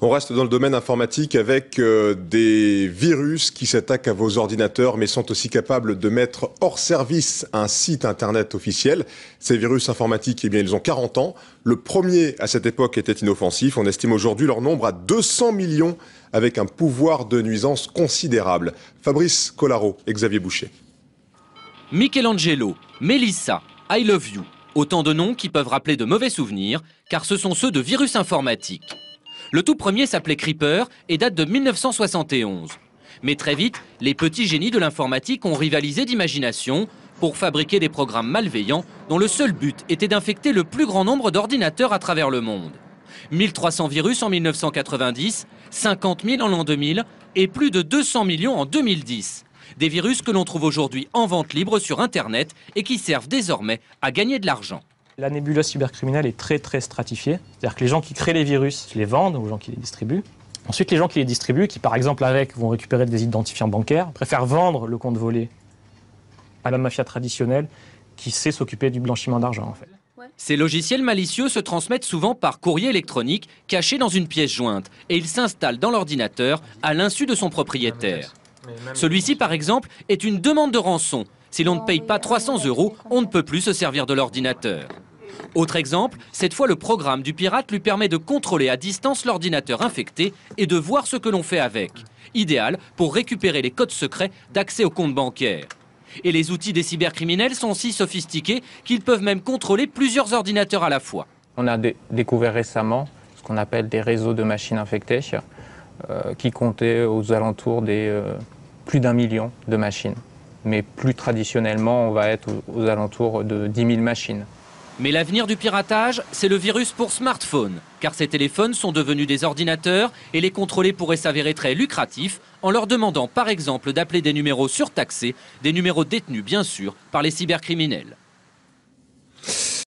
On reste dans le domaine informatique avec des virus qui s'attaquent à vos ordinateurs mais sont aussi capables de mettre hors service un site internet officiel. Ces virus informatiques, eh bien, ils ont 40 ans. Le premier à cette époque était inoffensif. On estime aujourd'hui leur nombre à 200 millions avec un pouvoir de nuisance considérable. Fabrice Collaro et Xavier Boucher. Michelangelo, Mélissa, I Love You. Autant de noms qui peuvent rappeler de mauvais souvenirs car ce sont ceux de virus informatiques. Le tout premier s'appelait Creeper et date de 1971. Mais très vite, les petits génies de l'informatique ont rivalisé d'imagination pour fabriquer des programmes malveillants dont le seul but était d'infecter le plus grand nombre d'ordinateurs à travers le monde. 1300 virus en 1990, 50 000 en l'an 2000 et plus de 200 millions en 2010. Des virus que l'on trouve aujourd'hui en vente libre sur Internet et qui servent désormais à gagner de l'argent. La nébuleuse cybercriminelle est très stratifiée. C'est-à-dire que les gens qui créent les virus les vendent aux gens qui les distribuent. Ensuite, les gens qui les distribuent, qui par exemple vont récupérer des identifiants bancaires, préfèrent vendre le compte volé à la mafia traditionnelle qui sait s'occuper du blanchiment d'argent en fait. Ces logiciels malicieux se transmettent souvent par courrier électronique caché dans une pièce jointe et ils s'installent dans l'ordinateur à l'insu de son propriétaire. Celui-ci, par exemple, est une demande de rançon. Si l'on ne paye pas 300 €, on ne peut plus se servir de l'ordinateur. Autre exemple, cette fois le programme du pirate lui permet de contrôler à distance l'ordinateur infecté et de voir ce que l'on fait avec. Idéal pour récupérer les codes secrets d'accès au compte bancaire. Et les outils des cybercriminels sont si sophistiqués qu'ils peuvent même contrôler plusieurs ordinateurs à la fois. On a découvert récemment ce qu'on appelle des réseaux de machines infectées qui comptaient aux alentours des plus d'1 million de machines. Mais plus traditionnellement, on va être aux alentours de 10 000 machines. Mais l'avenir du piratage, c'est le virus pour smartphone, car ces téléphones sont devenus des ordinateurs et les contrôler pourrait s'avérer très lucratif en leur demandant par exemple d'appeler des numéros surtaxés, des numéros détenus bien sûr par les cybercriminels.